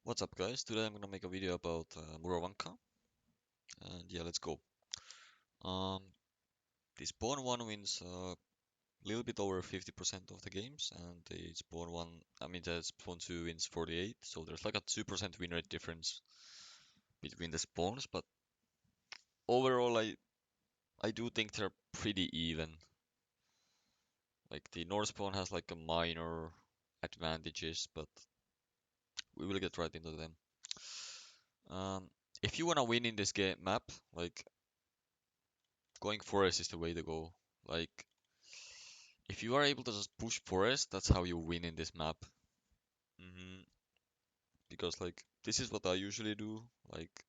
What's up, guys? Today I'm gonna make a video about Murovanka, and yeah, let's go. Um, the spawn one wins a little bit over 50% of the games, and the spawn one, the spawn two wins 48. So there's like a 2% win rate difference between the spawns, but overall, I do think they're pretty even. Like the north spawn has like a minor advantages, but we will get right into them. Um, if you wanna win in this game map, like going forest is the way to go. Like if you are able to just push forest, that's how you win in this map. hmm Because like this is what I usually do, like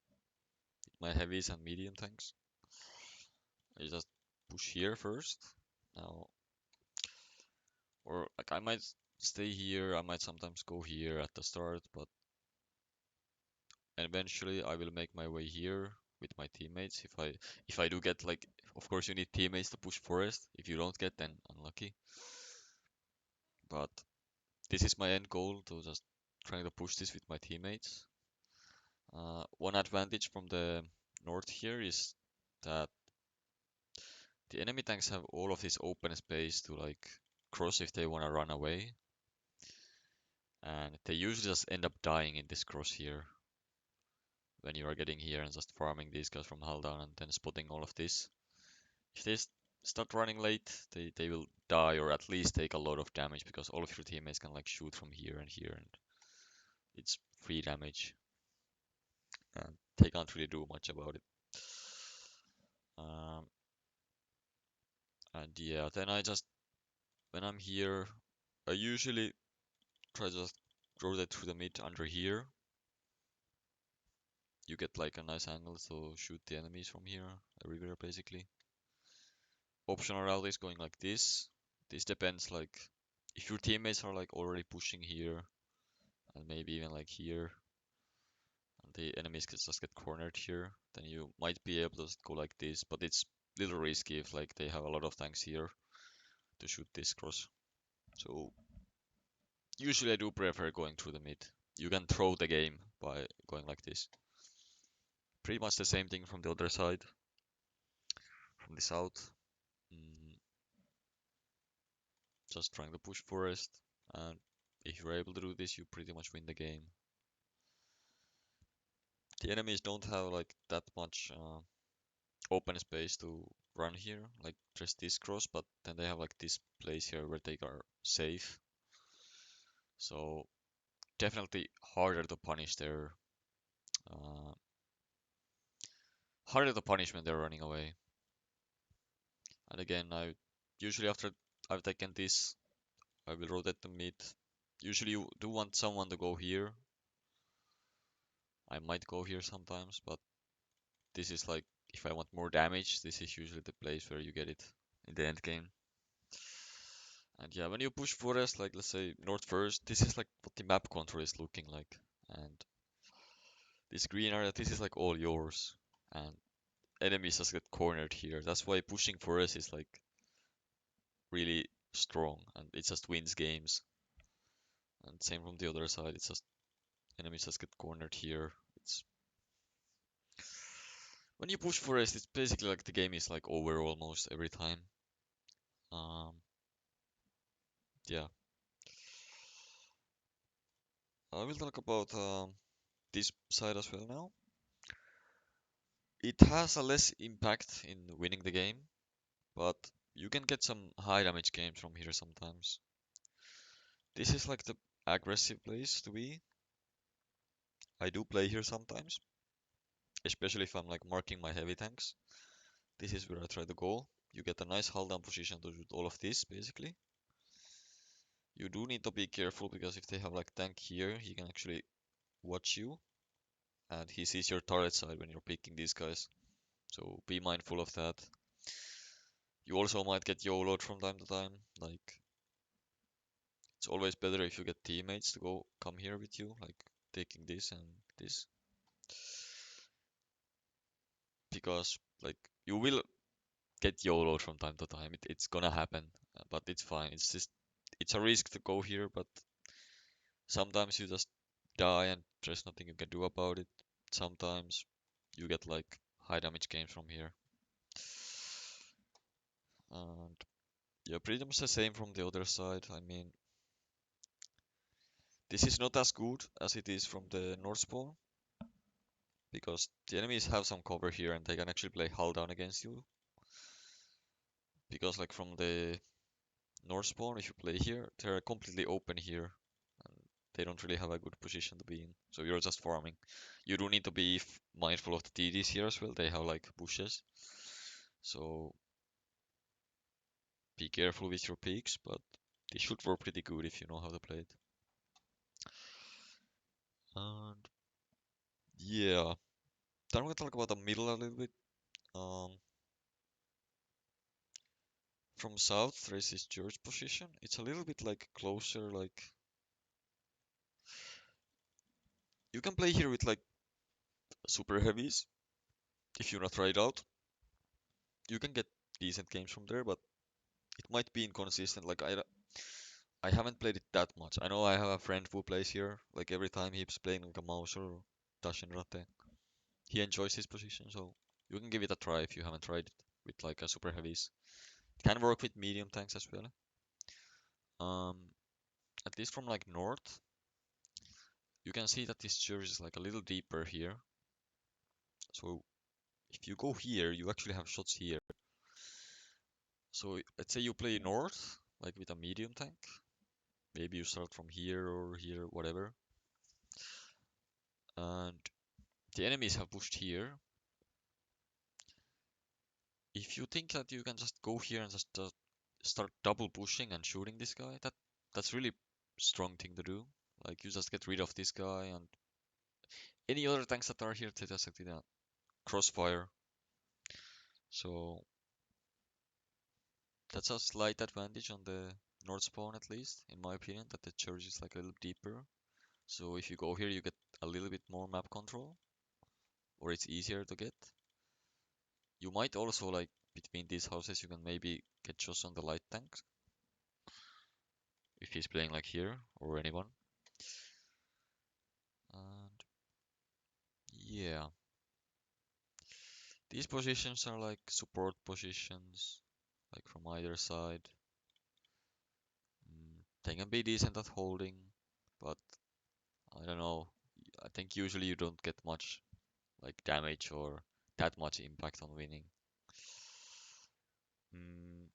my heavies and medium tanks. I just push here first. Now, or like I might stay here, I might sometimes go here at the start, but eventually I will make my way here with my teammates. If I do get like, of course you need teammates to push forest. If you don't get, then unlucky. But this is my end goal to just trying to push this with my teammates. One advantage from the north here is that the enemy tanks have all of this open space to like cross if they want to run away, and they usually just end up dying in this cross here when you are getting here and just farming these guys from hull down and then spotting all of this. If they start running late, they will die or at least take a lot of damage because all of your teammates can like shoot from here and here and it's free damage and they can't really do much about it. Um, and yeah, then when I'm here, I usually try to just rotate through the mid under here. You get like a nice angle to shoot the enemies from here, everywhere basically. Optional route is going like this. This depends like if your teammates are like already pushing here and maybe even like here and the enemies can just get cornered here, then you might be able to just go like this, but it's little risky if like they have a lot of tanks here to shoot this cross. So usually I do prefer going through the mid. You can throw the game by going like this. Pretty much the same thing from the other side, from the south. Mm, just trying to push forest, and if you're able to do this, you pretty much win the game. The enemies don't have like that much open space to run here, like just this cross, but then they have like this place here where they are safe. So definitely harder to punish their uh, harder to punish when they're running away. And again, I usually after I've taken this, I will rotate the mid. Usually you do want someone to go here. I might go here sometimes, but this is like, if I want more damage, this is usually the place where you get it in the end game. And yeah, when you push forest, like let's say north first, this is like what the map control is looking like. And this green area, this is like all yours. And enemies just get cornered here. That's why pushing forest is like really strong and it just wins games. And same from the other side, it's just enemies just get cornered here. It's when you push forest, it's basically like the game is like over almost every time. Um, yeah, I will talk about this side as well now. It has a less impact in winning the game, but you can get some high damage games from here sometimes. This is like the aggressive place to be. I do play here sometimes, especially if I'm like marking my heavy tanks. This is where I try to go. You get a nice hull down position to shoot all of this, basically. You do need to be careful because if they have like tank here, he can actually watch you and he sees your turret side when you're picking these guys. So be mindful of that. You also might get YOLO'd from time to time. Like it's always better if you get teammates to go come here with you, like taking this and this. Because like you will get YOLO'd from time to time. It's gonna happen, but it's fine. It's a risk to go here, but sometimes you just die and There's nothing you can do about it. Sometimes you get like high damage games from here. And yeah, pretty much the same from the other side. I mean, this is not as good as it is from the north spawn because the enemies have some cover here and they can actually play hull down against you. Because like from the north spawn, if you play here, they're completely open here and they don't really have a good position to be in. So you're just farming. You do need to be mindful of the TDs here as well. They have like bushes. So be careful with your peaks, but they should work pretty good if you know how to play it. And yeah, then I'm gonna talk about the middle a little bit. Um, from south, there is this church position. It's a little bit like closer, like you can play here with like super heavies if you not try it out. You can get decent games from there, but it might be inconsistent. Like I haven't played it that much. I know I have a friend who plays here. Like every time he's playing like a mouse or Tashinrate, he enjoys his position. So you can give it a try if you haven't tried it with like a super heavies. It can work with medium tanks as well. Um, at least from like north, you can see that this church is like a little deeper here. So if you go here, you actually have shots here. So let's say you play north, like with a medium tank. Maybe you start from here or here, whatever. And the enemies have pushed here. If you think that you can just go here and just start double pushing and shooting this guy, that's really strong thing to do. Like you just get rid of this guy and any other tanks that are here, they just like crossfire. So that's a slight advantage on the north spawn at least, in my opinion, that the church is like a little deeper. So if you go here, you get a little bit more map control, or it's easier to get. You might also like between these houses, you can maybe get shots on the light tanks if he's playing like here or anyone. And yeah, these positions are like support positions, like from either side. They can be decent at holding, but I don't know. I think usually you don't get much like damage or that much impact on winning. Mm,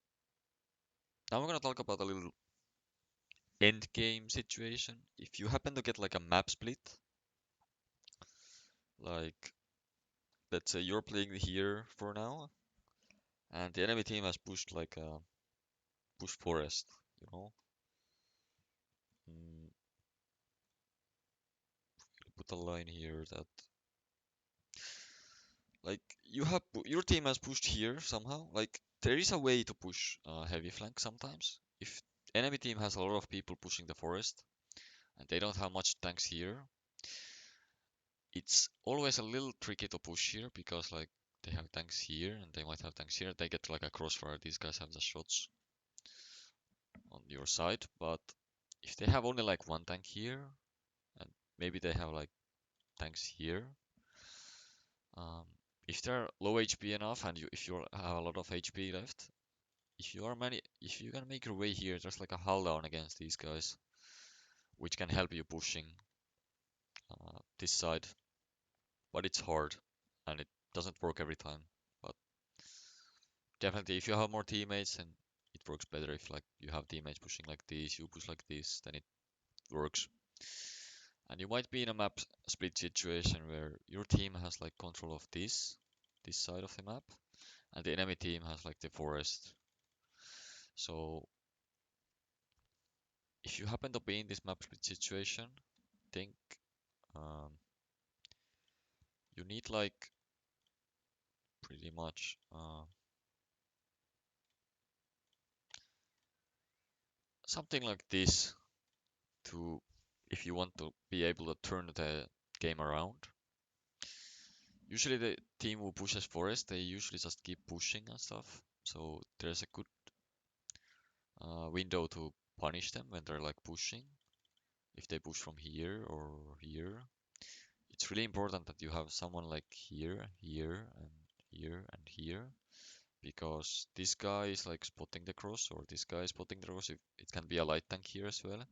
Now we're gonna talk about a little end game situation. If you happen to get like a map split, like let's say you're playing here for now, and the enemy team has pushed like a push forest, you know. Mm, Put a line here that like your team has pushed here somehow. Like there is a way to push heavy flank sometimes. If enemy team has a lot of people pushing the forest and they don't have much tanks here, it's always a little tricky to push here because like they have tanks here and they might have tanks here. They get like a crossfire. These guys have the shots on your side, but if they have only like one tank here and maybe they have like tanks here, um, if they're low HP enough and if you have a lot of HP left, if you can make your way here, there's like a hull down against these guys, which can help you pushing this side, but it's hard and it doesn't work every time. But definitely, if you have more teammates, then it works better. If like you have teammates pushing like this, you push like this, then it works. And you might be in a map split situation where your team has like control of this side of the map, and the enemy team has like the forest. So if you happen to be in this map split situation, think um, you need like pretty much something like this to if you want to be able to turn the game around. Usually the team who pushes forest, they usually just keep pushing and stuff. So there's a good window to punish them when they're like pushing. If they push from here or here. it's really important that you have someone like here, here, and here, and here, because this guy is like spotting the cross, or this guy is spotting the cross. It can be a light tank here as well,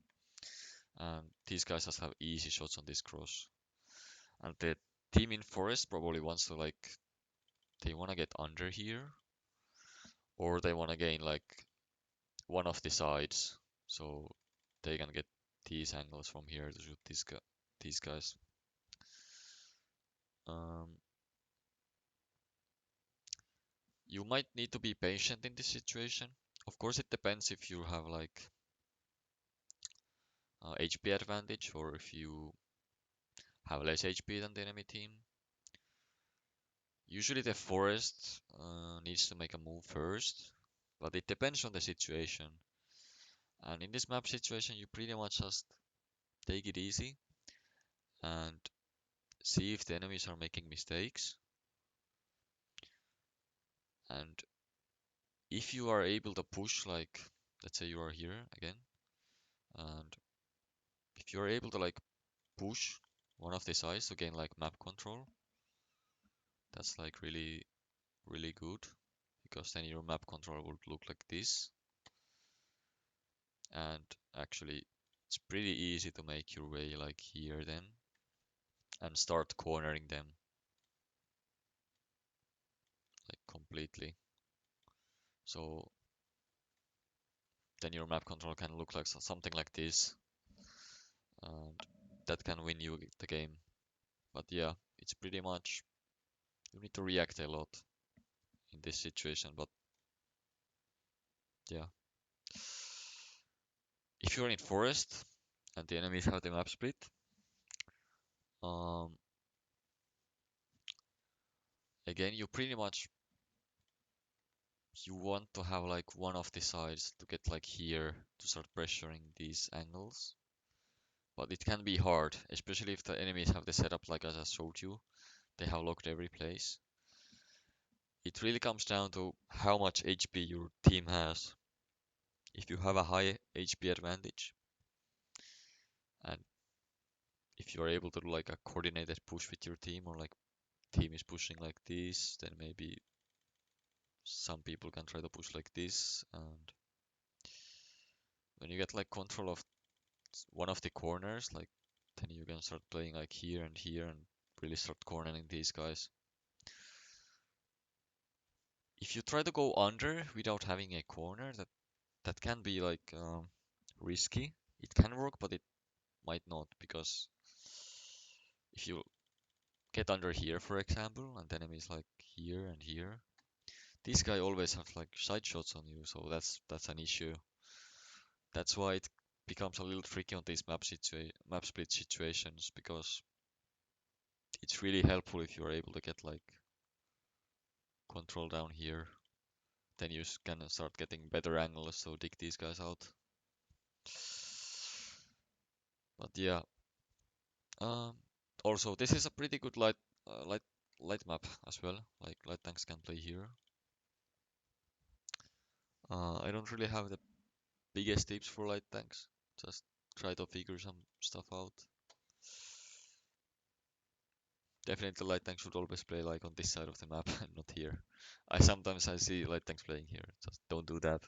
and these guys just have easy shots on this cross. And the team in forest probably wants to like they want to get under here, or they want to gain like one of the sides, so they can get these angles from here to shoot these guys. Um, you might need to be patient in this situation. Of course, it depends if you have like HP advantage or if you have less HP than the enemy team. Usually the forest needs to make a move first, but it depends on the situation. And in this map situation, you pretty much just take it easy and see if the enemies are making mistakes. And if you are able to push, like, let's say you are here again, and if you are able to like push one of the sides to gain like map control, that's like really good, because then your map control would look like this. And actually, it's pretty easy to make your way like here then and start cornering them like completely. So then your map control can look like something like this, and that can win you the game. But yeah, it's pretty much you need to react a lot in this situation. But yeah, if you're in forest and the enemies have the map split, um, again you pretty much you want to have like one of the sides to get like here to start pressuring these angles. But it can be hard, especially if the enemies have the setup like as I showed you. They have locked every place. It really comes down to how much HP your team has. If you have a high HP advantage, and if you're able to do like a coordinated push with your team, or like team is pushing like this, then maybe some people can try to push like this. And when you get like control of one of the corners, like then you can start playing like here and really start cornering these guys. If you try to go under without having a corner, that can be like risky. It can work, but it might not, because if you get under here, for example, and the enemy is like here and here, this guy always has like side shots on you, so that's an issue. That's why it becomes a little tricky on these map split situations, because it's really helpful if you're able to get like control down here. Then you can start getting better angles, so dig these guys out. But yeah, um, also this is a pretty good light map as well. Like light tanks can play here. I don't really have the biggest tips for light tanks. Just try to figure some stuff out. Definitely light tanks should always play like on this side of the map and not here. I see light tanks playing here. Just don't do that.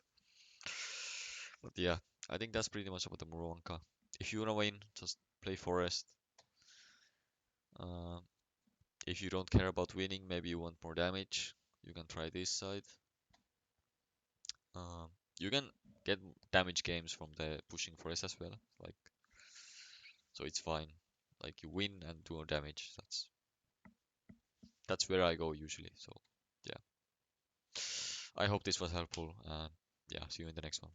But yeah, I think that's pretty much about the Murovanka. If you wanna win, just play forest. Um, if you don't care about winning, maybe you want more damage, you can try this side. Um, you can get damage games from the pushing forest as well, like so it's fine. Like you win and do damage. That's where I go usually. So yeah, I hope this was helpful. And yeah, see you in the next one.